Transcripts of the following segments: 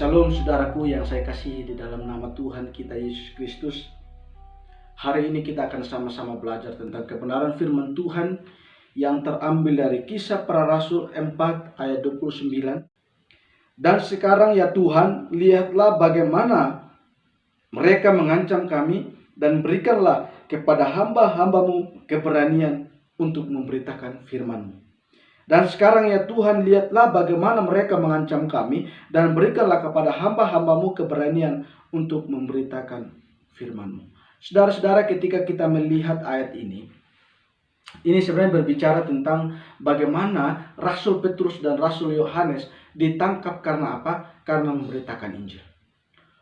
Shalom saudaraku yang saya kasihi di dalam nama Tuhan kita Yesus Kristus. Hari ini kita akan sama-sama belajar tentang kebenaran firman Tuhan yang terambil dari Kisah Para Rasul 4 ayat 29. Dan sekarang ya Tuhan, lihatlah bagaimana mereka mengancam kami, dan berikanlah kepada hamba-hambamu keberanian untuk memberitakan firman-Mu. Dan sekarang ya Tuhan, lihatlah bagaimana mereka mengancam kami, dan berikanlah kepada hamba-hambamu keberanian untuk memberitakan firman-Mu. Saudara-saudara, ketika kita melihat ayat ini sebenarnya berbicara tentang bagaimana Rasul Petrus dan Rasul Yohanes ditangkap karena apa? Karena memberitakan Injil.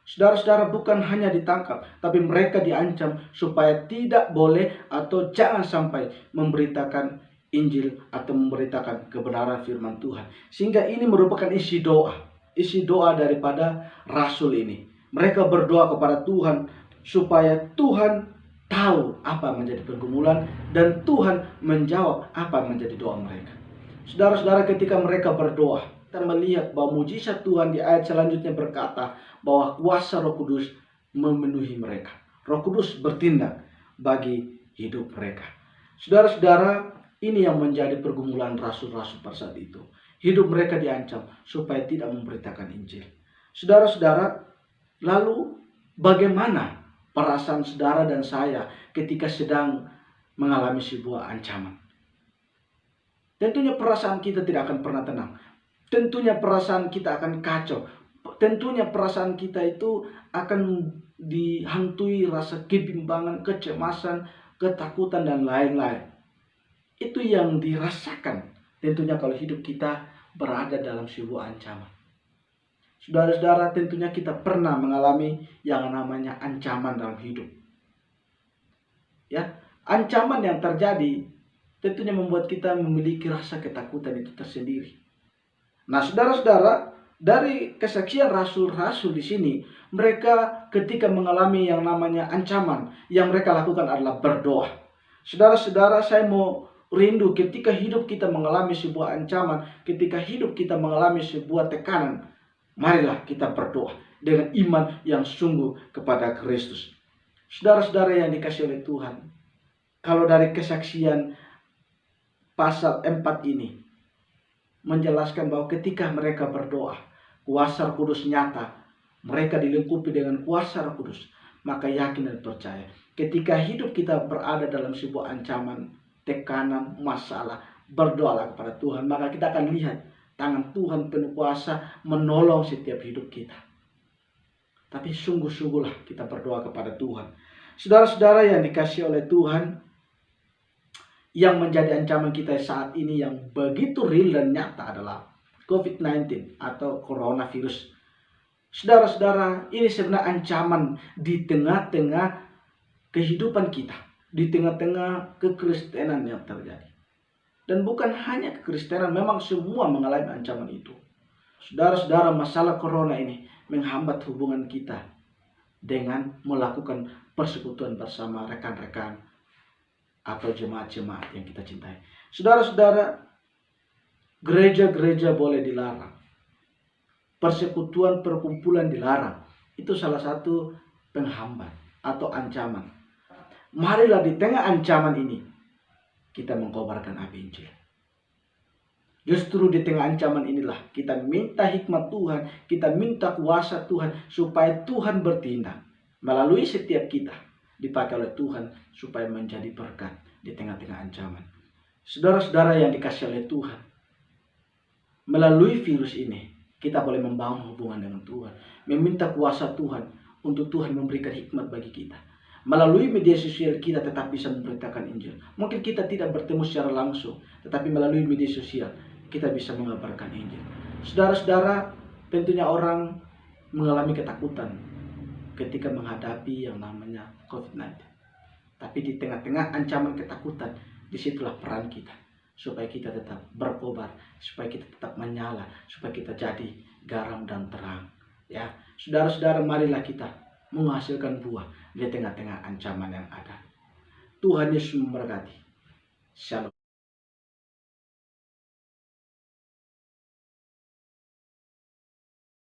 Saudara-saudara, bukan hanya ditangkap, tapi mereka diancam supaya tidak boleh atau jangan sampai memberitakan Injil atau memberitakan kebenaran firman Tuhan. Sehingga ini merupakan isi doa daripada Rasul ini. Mereka berdoa kepada Tuhan supaya Tuhan tahu apa menjadi pergumulan dan Tuhan menjawab apa menjadi doa mereka. Saudara-saudara, ketika mereka berdoa, kita melihat bahwa mujizat Tuhan di ayat selanjutnya berkata bahwa kuasa Roh Kudus memenuhi mereka. Roh Kudus bertindak bagi hidup mereka. Saudara-saudara, ini yang menjadi pergumulan rasul-rasul pada saat itu. Hidup mereka diancam supaya tidak memberitakan Injil. Saudara-saudara, lalu bagaimana perasaan saudara dan saya ketika sedang mengalami sebuah ancaman? Tentunya perasaan kita tidak akan pernah tenang. Tentunya perasaan kita akan kacau. Tentunya perasaan kita itu akan dihantui rasa kebimbangan, kecemasan, ketakutan, dan lain-lain. Itu yang dirasakan tentunya kalau hidup kita berada dalam sebuah ancaman. Saudara-saudara, tentunya kita pernah mengalami yang namanya ancaman dalam hidup. Ya, ancaman yang terjadi tentunya membuat kita memiliki rasa ketakutan itu tersendiri. Nah, saudara-saudara, dari kesaksian rasul-rasul di sini, mereka ketika mengalami yang namanya ancaman, yang mereka lakukan adalah berdoa. Saudara-saudara, saya mau rindu ketika hidup kita mengalami sebuah ancaman, ketika hidup kita mengalami sebuah tekanan, marilah kita berdoa dengan iman yang sungguh kepada Kristus. Saudara-saudara yang dikasihi oleh Tuhan, kalau dari kesaksian pasal 4 ini menjelaskan bahwa ketika mereka berdoa, kuasa Roh Kudus nyata, mereka dilengkapi dengan kuasa Roh Kudus, maka yakin dan percaya ketika hidup kita berada dalam sebuah ancaman, tekanan, masalah, berdoalah kepada Tuhan, maka kita akan lihat tangan Tuhan penuh kuasa menolong setiap hidup kita. Tapi sungguh-sungguhlah kita berdoa kepada Tuhan. Saudara-saudara yang dikasihi oleh Tuhan, yang menjadi ancaman kita saat ini yang begitu real dan nyata adalah COVID-19 atau coronavirus. Saudara-saudara, ini sebenarnya ancaman di tengah-tengah kehidupan kita, di tengah-tengah kekristenan yang terjadi. Dan bukan hanya kekristenan, memang semua mengalami ancaman itu. Saudara-saudara, masalah corona ini menghambat hubungan kita dengan melakukan persekutuan bersama rekan-rekan atau jemaat-jemaat yang kita cintai. Saudara-saudara, gereja-gereja boleh dilarang. Persekutuan perkumpulan dilarang. Itu salah satu penghambat atau ancaman. Marilah di tengah ancaman ini kita mengkobarkan api Injil. Justru di tengah ancaman inilah kita minta hikmat Tuhan, kita minta kuasa Tuhan supaya Tuhan bertindak melalui setiap kita, dipakai oleh Tuhan supaya menjadi berkat di tengah-tengah ancaman. Saudara-saudara yang dikasihi oleh Tuhan, melalui virus ini kita boleh membangun hubungan dengan Tuhan, meminta kuasa Tuhan untuk Tuhan memberikan hikmat bagi kita. Melalui media sosial kita tetap bisa memberitakan Injil. Mungkin kita tidak bertemu secara langsung, tetapi melalui media sosial kita bisa mengabarkan Injil. Saudara-saudara, tentunya orang mengalami ketakutan ketika menghadapi yang namanya COVID-19. Tapi di tengah-tengah ancaman ketakutan, disitulah peran kita. Supaya kita tetap berkobar, supaya kita tetap menyala, supaya kita jadi garam dan terang. Ya, saudara-saudara, marilah kita menghasilkan buah di tengah-tengah ancaman yang ada. Tuhan Yesus memberkati. Shalom.